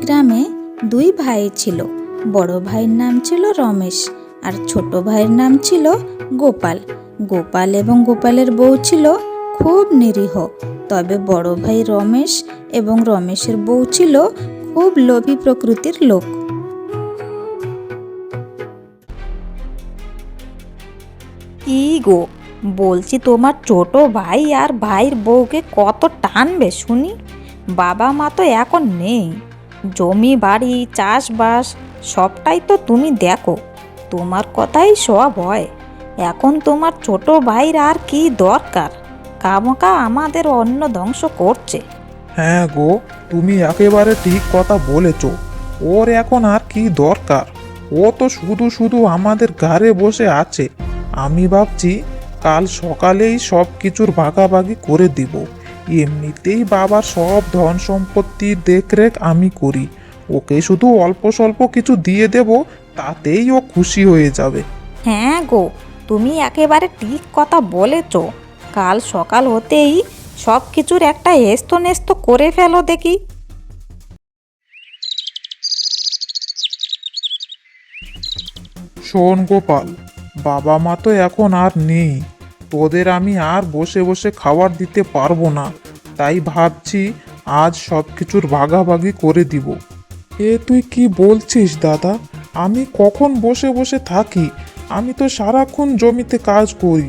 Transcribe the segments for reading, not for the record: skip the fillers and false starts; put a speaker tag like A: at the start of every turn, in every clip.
A: গ্রামে দুই ভাই ছিল। বড় ভাইয়ের নাম ছিল রমেশ আর ছোট ভাইয়ের নাম ছিল গোপাল। গোপাল এবং গোপালের বউ ছিল খুব নিরীহ। তবে বড় ভাই রমেশ এবং রমেশের বউ ছিল খুব লোভী প্রকৃতির লোক। কি গো, বলছি তোমার ছোট ভাই আর ভাইয়ের বউকে কত টানবে শুনি। বাবা মা তো এখন নেই, জমি বাড়ি চাষবাস সবটাই তো তুমি দেখো, তোমার কথাই সব হয়। এখন তোমার ছোট ভাইয়ের আর কি দরকার, কামকা আমাদের অন্ন ধ্বংস করছে।
B: হ্যাঁ গো, তুমি একেবারে ঠিক কথা বলেছ। ওর এখন আর কি দরকার? ও তো শুধু শুধু আমাদের ঘরে বসে আছে। আমি ভাবছি কাল সকালেই সব কিছুর ভাগাভাগি করে দিব। এমনিতেই বাবার সব ধন সম্পত্তির দেখরেখ আমি করি। ওকে শুধু অল্প স্বল্প কিছু দিয়ে দেব, তাতেই ও খুশি হয়ে যাবে।
A: হ্যাঁ গো, তুমি একেবারে ঠিক কথা বলেছ। কাল সকাল হতেই সব কিছুর একটা এস্তো করে ফেলো দেখি।
B: শোন গোপাল, বাবা মা তো এখন আর নেই। তোদের আমি আর বসে বসে খাবার দিতে পারবো না, তাই ভাবছি আজ সব কিছুর ভাগাভাগি করে দিব। তুই কি বলছিস দাদা? আমি কখন বসে বসে থাকি? আমি তো সারাক্ষণ জমিতে কাজ করি।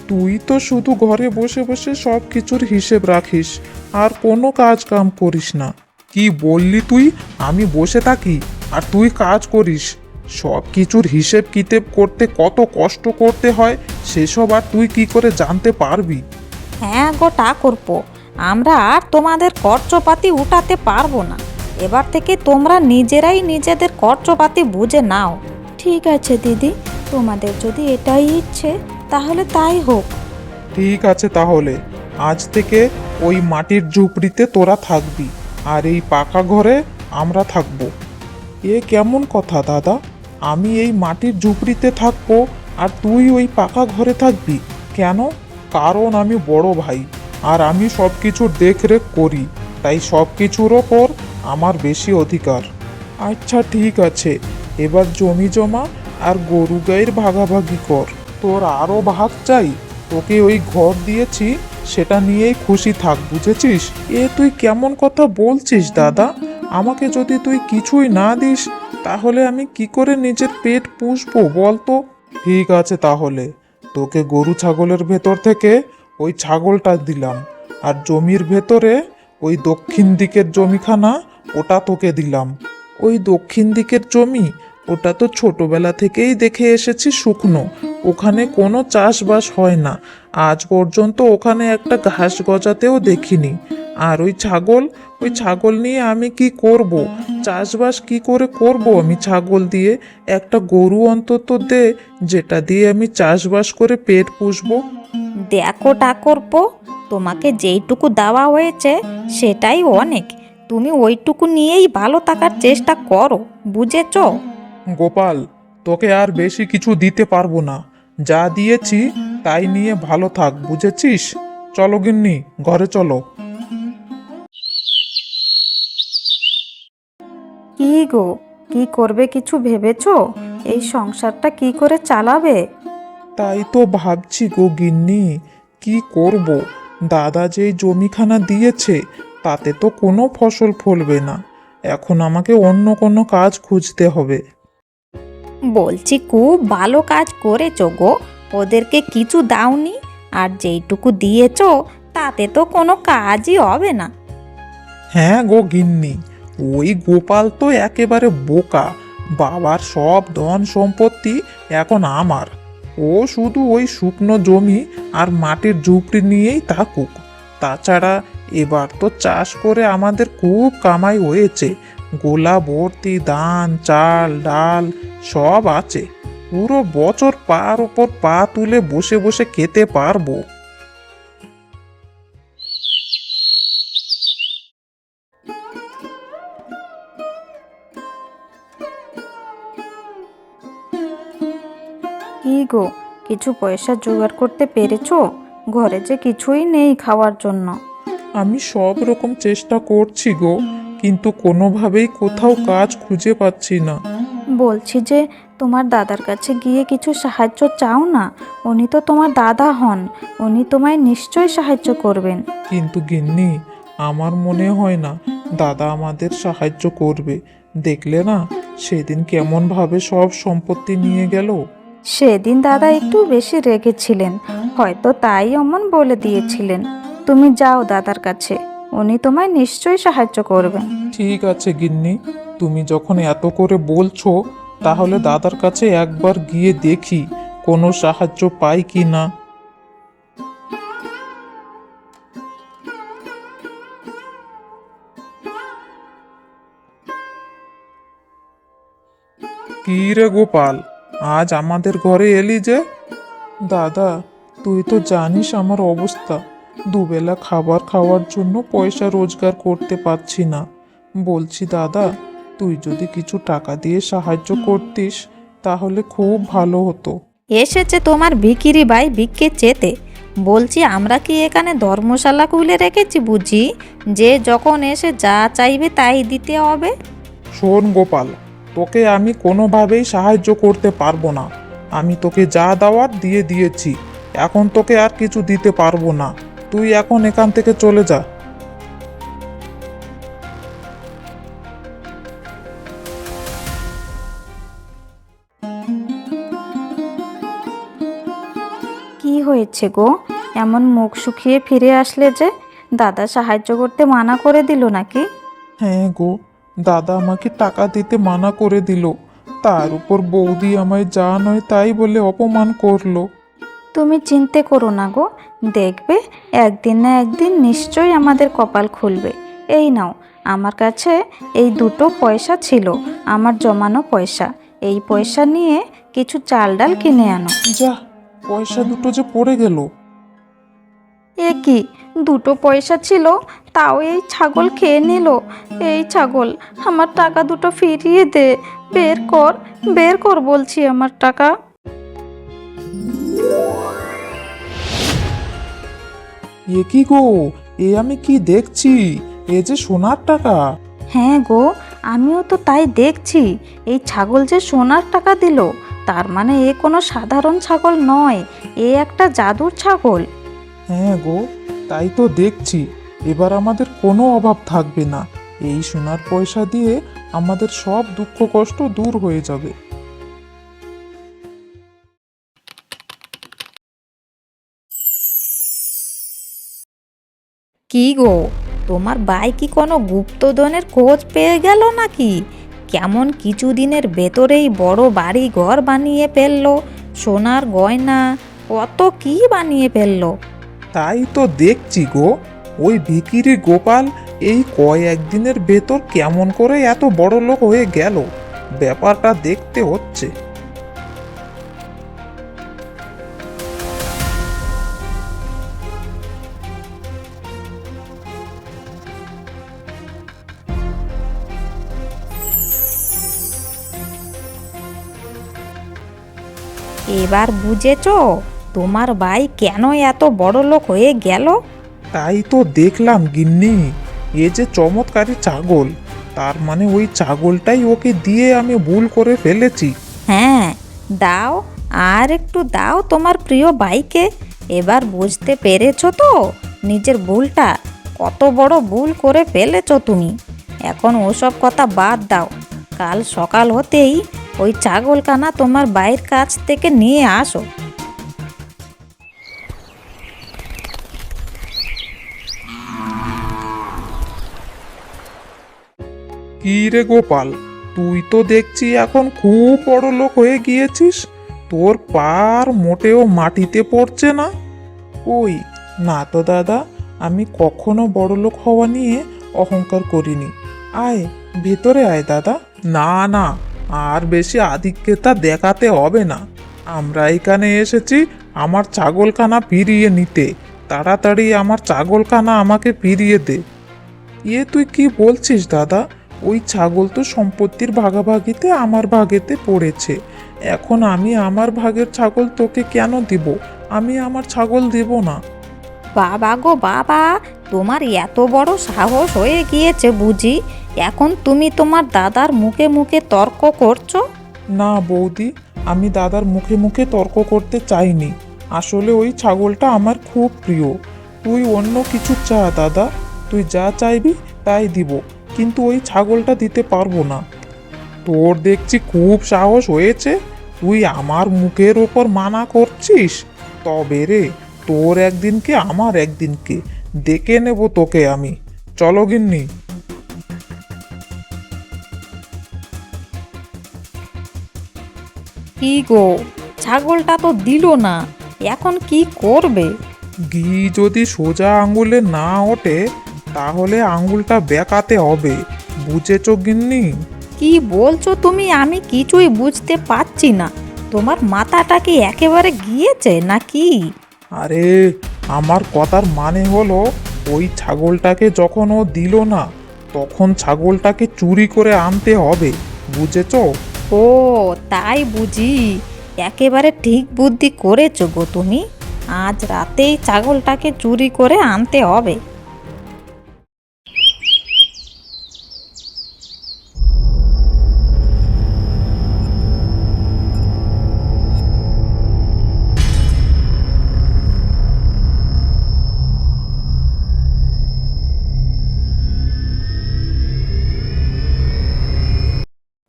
B: তুই তো শুধু ঘরে বসে বসে সব কিছুর হিসেব রাখিস, আর কোনো কাজ কাম করিস না। কি বললি তুই? আমি বসে থাকি আর তুই কাজ করিস? সব কিছুর হিসেব কিতেব করতে কত কষ্ট করতে হয় সেসব আর তুই কি করে জানতে পারবি?
A: হ্যাঁ গো ঠাকুরপো, আমরা আর তোমাদের খরচপাতি উঠাতে পারবো না। এবার থেকে তোমরা নিজেরাই নিজেদের খরচপাতি বুঝে নাও। ঠিক আছে দিদি, তোমাদের যদি এটাই ইচ্ছে তাহলে তাই হোক।
B: ঠিক আছে, তাহলে আজ থেকে ওই মাটির ঝুপড়িতে তোরা থাকবি, আর এই পাকা ঘরে আমরা থাকবো। কেমন কথা দাদা? আমি এই মাটির ঝুপড়িতে থাকবো আর তুই ওই পাকা ঘরে থাকবি কেন? কারণ আমি বড় ভাই, আর আমি সব কিছুর দেখরেখ করি, তাই সব কিছুর ওপর আমার বেশি অধিকার। আচ্ছা ঠিক আছে, এবার জমি জমা আর গরু গায়ের ভাগাভাগি কর। তোর আরও ভাগ চাই? তোকে ওই ঘর দিয়েছি, সেটা নিয়েই খুশি থাক, বুঝেছিস? তুই কেমন কথা বলছিস দাদা? আমাকে যদি তুই কিছুই না দিস, তাহলে আমি কি করে নিজের পেট পুষবো বলতো? ঠিক আছে, তাহলে তোকে গরু ছাগলের ভেতর থেকে ওই ছাগলটা দিলাম, আর জমির ভেতরে ওই দক্ষিণ দিকের জমিখানা, ওটা তোকে দিলাম। ওই দক্ষিণ দিকের জমি, ওটা তো ছোটবেলা থেকেই দেখে এসেছি শুকনো, ওখানে কোনো চাষবাস হয় না। আজ পর্যন্ত ওখানে একটা ঘাস গজাতেও দেখিনি। আর ওই ছাগল নিয়ে আমি কি করব? চাষবাস কি করে করব আমি ছাগল দিয়ে? একটা গরু অন্তত দে, যেটা দিয়ে আমি চাষবাস করে পেট পুষবো।
A: দেখো ঠাকুরপো, তোমাকে যেইটুকু দেওয়া হয়েছে সেটাই অনেক। তুমি ওইটুকু নিয়েই ভালো থাকার চেষ্টা করো, বুঝেছো?
B: গোপাল, তোকে আর বেশি কিছু দিতে পারবো না। যা দিয়েছি তাই নিয়ে ভালো থাক, বুঝেছিস? চলো গিন্নি, ঘরে চলো।
A: কি গো, কি করবে কিছু ভেবেছো? এই সংসারটা কি করে চালাবে?
B: তাই তো ভাবছি গো গিন্নি, কি করব? দাদা যেই জমিখানা দিয়েছে তাতে তো কোনো ফসল ফলবে না। এখন আমাকে অন্য কোনো কাজ খুঁজতে হবে।
A: বলছি খুব ভালো কাজ করেছো গো, ওদেরকে কিছু দাওনি, আর যেইটুকু দিয়েছো তাতে তো কোনো কাজই হবে না।
B: হ্যাঁ গো গিন্নি, ওই গোপাল তো একেবারে বোকা। বাবার সব ধন সম্পত্তি এখন আমার। ও শুধু ওই শুকনো জমি আর মাটির ঝুপড়ি নিয়েই থাকুক। তাছাড়া এবার তো চাষ করে আমাদের খুব কামাই হয়েছে। গোলা ভর্তি ধান চাল ডাল সব আছে। পুরো বছর পার ওপর পা তুলে বসে বসে খেতে পারবো।
A: কি গো, কিছু পয়সা জোগাড় করতে পেরেছো? ঘরে যে কিছুই নেই খাওয়ার জন্য।
B: আমি সব রকম চেষ্টা করছি গো, কিন্তু কোনোভাবেই কোথাও কাজ খুঁজে পাচ্ছি না।
A: বলছি যে তোমার দাদার কাছে গিয়ে কিছু সাহায্য চাও না, উনি তো তোমার দাদা হন, উনি তোমায় নিশ্চয়ই সাহায্য করবেন।
B: কিন্তু গিন্নি, আমার মনে হয় না দাদা আমাদের সাহায্য করবে। দেখলে না সেদিন কেমনভাবে সব সম্পত্তি নিয়ে গেল।
A: সেদিন দাদা একটু বেশি রেগেছিলেন, হয়তো তাই অমন বলে দিয়েছিলেন। তুমি যাও দাদার কাছে, উনি তোমায় নিশ্চয়ই সাহায্য করবেন।
B: ঠিক আছে গিন্নি, তুমি যখন এত করে বলছো তাহলে দাদার কাছে একবার গিয়ে দেখি কোনো সাহায্য পাই কি না। কি রে গোপাল, আজ আমাদের ঘরে এলি যে? দাদা, তুই তো জানিস আমার অবস্থা, দুবেলা খাবার খাওয়ার জন্য পয়সা রোজগার করতে পারছি না। বলছি দাদা, তুই যদি কিছু টাকা দিয়ে সাহায্য করতিস তাহলে খুব ভালো হতো।
A: এসেছে তোমার ভিখিরি ভাই ভিক্ষে চেতে। বলছি আমরা কি এখানে ধর্মশালা খুলে রেখেছি বুঝি, যে যখন এসে যা চাইবে তাই দিতে হবে?
B: শোন গোপাল, তোকে আমি কোনোভাবেই সাহায্য করতে পারবো না। আমি তোকে যা দেওয়ার দিয়ে দিয়েছি, এখন তোকে আর কিছু দিতে পারবো না। তুই এখন এখান থেকে চলে যা।
A: কি হয়েছে গো, এমন মুখ শুকিয়ে ফিরে আসলে যে? দাদা সাহায্য করতে মানা করে দিল নাকি?
B: হ্যাঁ গো, দাদা আমাকে টাকা দিতে মানা করে দিল, তার উপর বৌদি আমায় যা নয় তাই বলে অপমান করলো।
A: তুমি চিন্তে করো না গো, দেখবে একদিন না একদিন নিশ্চয়ই আমাদের কপাল খুলবে। এই নাও, আমার কাছে এই 2টো পয়সা ছিল, আমার জমানো পয়সা। এই পয়সা নিয়ে কিছু চাল ডাল কিনে আনো।
B: যা, পয়সা দুটো যে পড়ে গেল।
A: এ কি, 2টো পয়সা ছিল, তাও এই ছাগল খেয়ে নিল। এই ছাগল, আমার টাকা দুটো ফিরিয়ে দে। বের কর, বের কর বলছি আমার টাকা।
B: এ কি গো, এ আমি কি দেখছি? এ যে সোনার টাকা।
A: হ্যাঁ গো, আমিও তো তাই দেখছি। এই ছাগল যে সোনার টাকা দিল, তার মানে এ কোনো সাধারণ ছাগল নয়, এ একটা জাদুর ছাগল।
B: হ্যাঁ গো, তাই তো দেখছি। এবার আমাদের কোনো অভাব থাকবে না। এই সোনার পয়সা দিয়ে আমাদের সব দুঃখ কষ্ট দূর হয়ে যাবে।
A: কি গো, তোমার ভাই কি কোনো গুপ্তধনের খোঁজ পেয়ে গেল নাকি? কেমন কিছুদিনের ভেতরেই বড় বাড়ি ঘর বানিয়ে ফেললো, সোনার গয়না কত কি বানিয়ে ফেললো।
B: তাই তো দেখছি গো, ওই ভিখিরি গোপাল এই কয়েকদিনের ভেতর কেমন করে এত বড় লোক হয়ে গেল, ব্যাপারটা দেখতে হচ্ছে।
A: এবার বুঝেছো তোমার ভাই কেন এত বড় লোক হয়ে গেল?
B: তাই তো দেখলাম গিন্নি, এ যে চমৎকারী ছাগল, তার মানে ওই ছাগলটাই ওকে দিয়ে আমি ভুল করে ফেলেছি।
A: হ্যাঁ, দাও, আর একটু দাও তোমার প্রিয় ভাইকে। এবার বুঝতে পেরেছো তো নিজের ভুলটা, কত বড় ভুল করে ফেলেছো তুমি। এখন ওসব কথা বাদ দাও, কাল সকাল হতেই ওই ছাগলখানা তোমার ভাইয়ের কাছ থেকে নিয়ে আসো।
B: কি রে গোপাল, তুই তো দেখছি এখন খুব বড় লোক হয়ে গিয়েছিস। তোর পার মোটেও মাটিতে পড়ছে না। ওই না তো দাদা, আমি কখনো বড় লোক হওয়া নিয়ে অহংকার করিনি। আয়, ভেতরে আয় দাদা। না না, আর বেশি আধিক্যতা দেখাতে হবে না। আমরা এখানে এসেছি আমার ছাগলখানা ফিরিয়ে নিতে। তাড়াতাড়ি আমার ছাগলখানা আমাকে ফিরিয়ে দে। তুই কি বলছিস দাদা? ওই ছাগল তো সম্পত্তির ভাগাভাগিতে আমার ভাগেতে পড়েছে। এখন আমি আমার ভাগের ছাগল তোকে কেন দিব? আমি আমার ছাগল দেব না।
A: বাবা গো বাবা, তোমার এত বড় সাহস হয়ে গিয়েছে বুঝি? এখন তুমি তোমার দাদার মুখে মুখে তর্ক করছো?
B: না বৌদি, আমি দাদার মুখে মুখে তর্ক করতে চাইনি। আসলে ওই ছাগলটা আমার খুব প্রিয়। তুই অন্য কিছু চা দাদা, তুই যা চাইবি তাই দিব, কিন্তু ওই ছাগলটা দিতে পারবো না। তোর দেখছি খুব সাহস হয়েছে, তুই আমার মুখের ওপর মানা করছিস। তবে রে, তোর একদিনকে আমার একদিনকে ডেকে নেব তোকে আমি। চলো গিন্নি।
A: কি গো, ছাগলটা তো দিল না, এখন কি করবে?
B: ঘি যদি সোজা আঙ্গুলে না ওঠে তাহলে আঙ্গুলটা বেঁকাতে হবে, বুঝেছো গিন্নি?
A: কি বলছো তুমি? আমি কিছুই বুঝতে পারছি না। তোমার মাথাটা কি একেবারে গিয়েছে নাকি?
B: আরে, আমার কথার মানে হলো, ওই ছাগলটাকে যখন ও দিল না তখন ছাগলটাকে চুরি করে আনতে হবে, বুঝেছো?
A: ও, তাই বুঝি। একেবারে ঠিক বুদ্ধি করেছো গো তুমি। আজ রাতেই ছাগলটাকে চুরি করে আনতে হবে।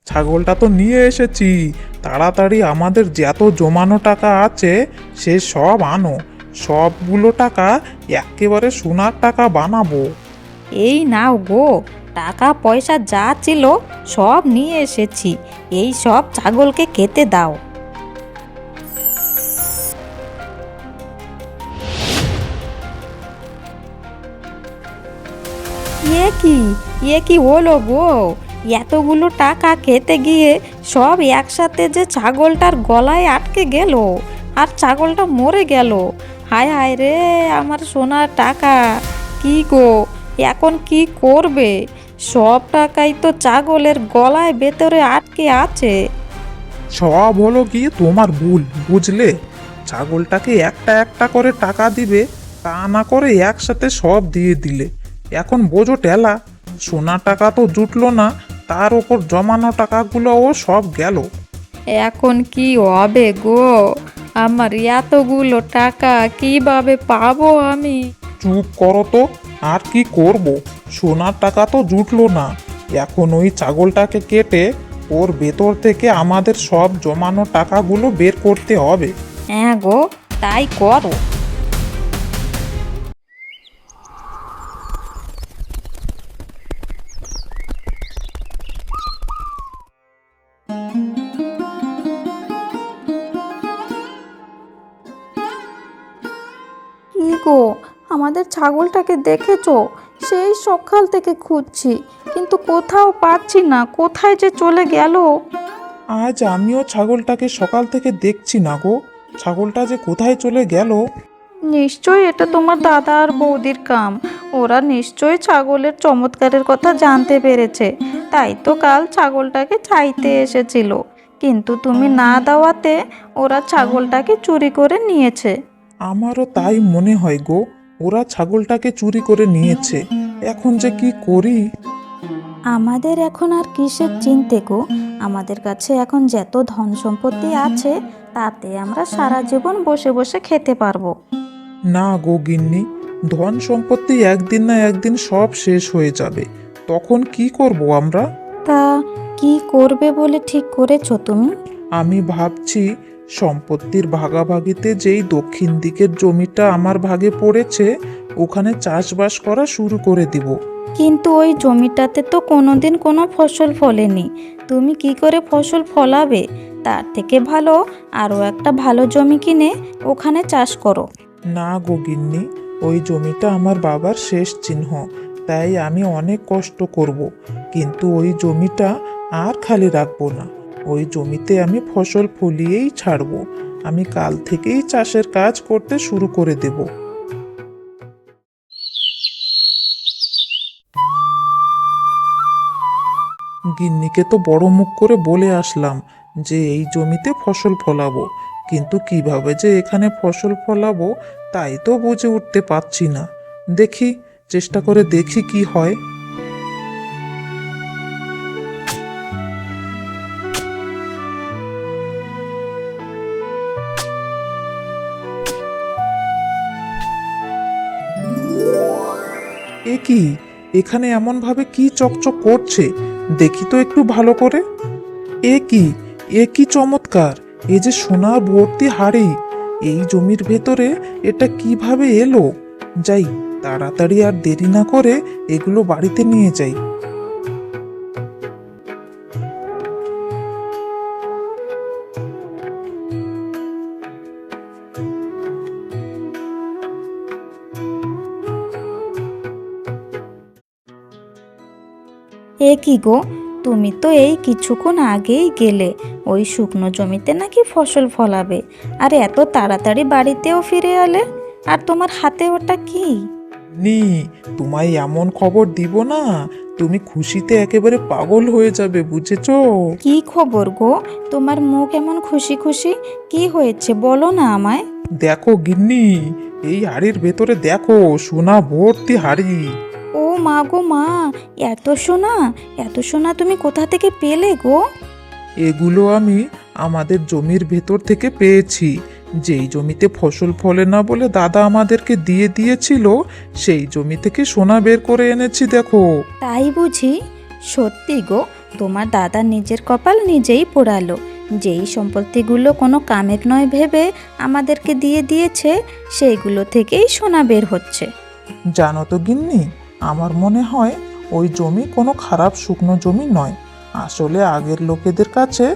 B: ছাগলটা তো নিয়ে এসেছি, তাড়াতাড়ি আমাদের যত জমানো টাকা আছে সে সব আনো। সবগুলো টাকা একেবারে সোনার টাকা বানাবো।
A: এই নাও গো, টাকা পয়সা যা ছিল সব নিয়ে এসেছি। এই সব ছাগলকে খেতে দাও। এ কি হলো গো? এতগুলো টাকা খেতে গিয়ে সব একসাথে যে ছাগলটার গলায় আটকে গেল, আর ছাগলটা মরে গেল। হায় হায় রে, আমার সোনার টাকা! কি গো, এখন কি করবে? সব টাকাই তো ছাগলের গলায় ভেতরে আটকে আছে।
B: সব হলো কি তোমার ভুল, বুঝলে? ছাগলটাকে একটা একটা করে টাকা দিবে, তা না করে একসাথে সব দিয়ে দিলে। এখন বোঝো টেলা, সোনা টাকা তো জুটলো না, তার ওপর জমানো টাকাগুলোও সব গেল।
A: এখন কি হবে গো? আমার এতগুলো টাকা কিভাবে পাবো আমি?
B: চুপ করো তো, আর কি করব? সোনার টাকা তো জুটলো না, এখন ওই ছাগলটাকে কেটে ওর ভেতর থেকে আমাদের সব জমানো টাকাগুলো বের করতে হবে।
A: হ্যাঁ গো, তাই করো। কি গো, আমাদের ছাগলটাকে দেখেছো? সেই সকাল থেকে খুঁজছি, কিন্তু কোথাও পাচ্ছি না। কোথায় যে চলে গেল?
B: আজ আমিও ছাগলটাকে সকাল থেকে দেখছি না গো, ছাগলটা যে কোথায় চলে গেল।
A: নিশ্চয়ই এটা তোমার দাদা আর বৌদির কাম। ওরা নিশ্চয়ই ছাগলের চমৎকারের কথা জানতে পেরেছে, তাই তো কাল ছাগলটাকে চাইতে এসেছিল। কিন্তু তুমি না দেওয়াতে ওরা ছাগলটাকে চুরি করে নিয়েছে।
B: আমারও তাই মনে হয় গো, ওরা ছাগলটাকে চুরি করে নিয়েছে। এখন যে কি করি?
A: আমাদের এখন আর কিসের চিন্তে গো? আমাদের কাছে এখন যত ধন সম্পত্তি আছে তাতে আমরা সারা জীবন বসে বসে খেতে পারবো।
B: না গো গিন্নি, ধন সম্পত্তি একদিন না একদিন সব শেষ হয়ে যাবে, তখন কি করব আমরা?
A: তা কি করবে বলে ঠিক করেছো তুমি?
B: আমি ভাবছি, সম্পত্তির ভাগাভাগিতে যেই দক্ষিণ দিকের জমিটা আমার ভাগে পড়েছে ওখানে চাষবাস করা শুরু করে দিব।
A: কিন্তু ওই জমিটাতে তো কোনোদিন কোনো ফসল ফলেনি, তুমি কি করে ফসল ফলাবে? তার থেকে ভালো আরও একটা ভালো জমি কিনে ওখানে চাষ করো।
B: না গো গিন্নি, ওই জমিটা আমার বাবার শেষ চিহ্ন, তাই আমি অনেক কষ্ট করব, কিন্তু ওই জমিটা আর খালি রাখবো না। ওই জমিতে আমি ফসল ফলিয়েই ছাড়বো। আমি কাল থেকেই চাষের কাজ করতে শুরু করে দেব। গিন্নিকে তো বড় মুখ করে বলে আসলাম যে এই জমিতে ফসল ফলাবো, কিন্তু কিভাবে যে এখানে ফসল ফলাবো তাই তো বুঝে উঠতে পারছি না। দেখি, চেষ্টা করে দেখি কি হয়। এ কি, এখানে এমনভাবে কি চকচক করছে, দেখি তো একটু ভালো করে। এ কি, এ কি চমৎকার! এ যে সোনা ভর্তি হাড়ি, এই জমির ভেতরে এটা কিভাবে এলো? যাই, তাড়াতাড়ি আর দেরি না করে এগুলো বাড়িতে নিয়ে যাই।
A: এ কি গো, তুমি তো এই কিছুক্ষণ আগেই গেলে ওই শুকনো জমিতে নাকি ফসল ফলাবে, আর এত তাড়াতাড়ি বাড়িতেও ফিরে এলে, আর তোমার হাতে ওটা কি?
B: নি, তোমায় এমন খবর দিব না, তুমি খুশিতে একেবারে পাগল হয়ে যাবে, বুঝেছো?
A: কি খবর গো, তোমার মুখ এমন খুশি খুশি, কি হয়েছে বলো না আমায়।
B: দেখো গিন্নি, এই হাড়ির ভেতরে দেখো, সোনা ভর্তি হাড়ি।
A: ও মা গো মা, এত সোনা, এত সোনা তুমি কোথা থেকে পেলে গো?
B: এগুলো আমি আমাদের জমির ভেতর থেকে পেয়েছি। যেই জমিতে ফসল ফলে না বলে দাদা আমাদেরকে দিয়ে দিয়েছিল, সেই জমি থেকে সোনা বের করে এনেছি, দেখো।
A: তাই বুঝি? সত্যি গো, তোমার দাদা নিজের কপাল নিজেই পোড়ালো। যেই সম্পত্তিগুলো কোনো কামের নয় ভেবে আমাদেরকে দিয়ে দিয়েছে, সেইগুলো থেকেই সোনা বের হচ্ছে।
B: জানো তো গিন্নি, আমার মনে হয় ওই জমি কোনো খারাপ শুকনো জমি নয়। আসলে আগের লোকেদের কাছে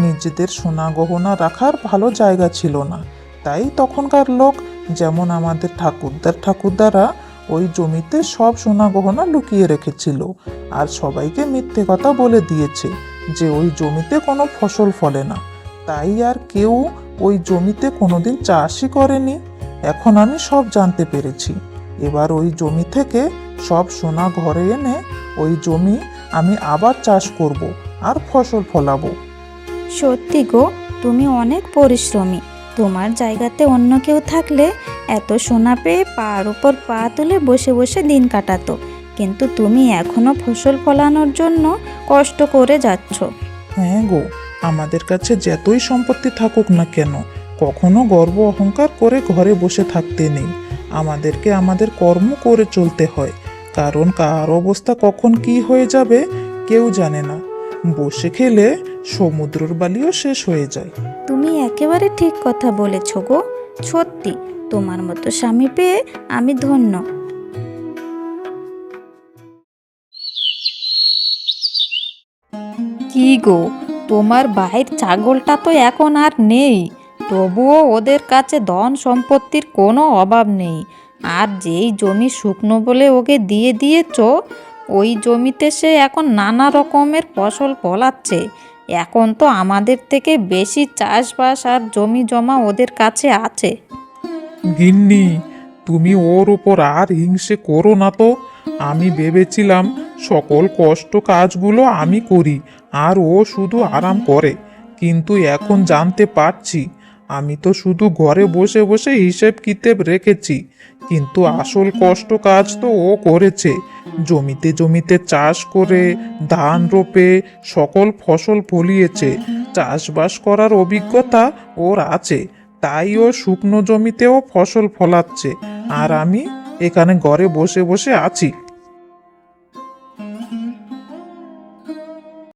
B: নিজেদের সোনা গহনা রাখার ভালো জায়গা ছিল না, তাই তখনকার লোক, যেমন আমাদের ঠাকুরদারা ওই জমিতে সব সোনা গহনা লুকিয়ে রেখেছিল, আর সবাইকে মিথ্যে কথা বলে দিয়েছে যে ওই জমিতে কোনো ফসল ফলে না। তাই আর কেউ ওই জমিতে কোনোদিন চাষই করেনি। এখন আমি সব জানতে পেরেছি। এবার ওই জমি থেকে সব সোনা ঘরে এনে ওই জমি আমি আবার চাষ করব আর ফসল ফলাবো।
A: সত্যি গো, তুমি অনেক পরিশ্রমী। তোমার জায়গাতে অন্য কেউ থাকলে এত সোনা পেয়ে পার উপর পা তুলে বসে বসে দিন কাটাতো, কিন্তু তুমি এখনো ফসল ফলানোর জন্য কষ্ট করে যাচ্ছ।
B: হ্যাঁ গো, আমাদের কাছে যতই সম্পত্তি থাকুক না কেন, কখনো গর্ব অহংকার করে ঘরে বসে থাকতে নেই। আমাদেরকে আমাদের কর্ম করে চলতে হয়, কারণ কার অবস্থা কখন কি হয়ে যাবে কেউ জানে না। বসে খেলে সমুদ্রের বালিও শেষ হয়ে যায়।
A: তুমি একেবারে ঠিক কথা বলেছ গো। সত্যি, তোমার মতো স্বামী পেয়ে আমি ধন্য। কি গো, তোমার ভাইয়ের ছাগলটা তো এখন আর নেই, তবুও ওদের কাছে ধন সম্পত্তির কোনো অভাব নেই। আর যেই জমি শুকনো বলে ওকে দিয়ে দিয়েছ, ওই জমিতে সে এখন নানা রকমের ফসল ফলাচ্ছে। এখন তো আমাদের থেকে বেশি চাষবাস আর জমি জমা ওদের কাছে আছে।
B: গিন্নি, তুমি ওর ওপর আর হিংসে করো না তো। আমি ভেবেছিলাম সকল কষ্ট কাজগুলো আমি করি আর ও শুধু আরাম করে, কিন্তু এখন জানতে পারছি আমি তো শুধু ঘরে বসে বসে হিসেব কিতেব রেখেছি, কিন্তু আসল কষ্ট কাজ তো ও করেছে। জমিতে জমিতে চাষ করে ধান রোপে সকল ফসল ফলিয়েছে। চাষবাস করার অভিজ্ঞতা ওর আছে, তাই ও শুকনো জমিতেও ফসল ফলাচ্ছে, আর আমি এখানে ঘরে বসে বসে আছি।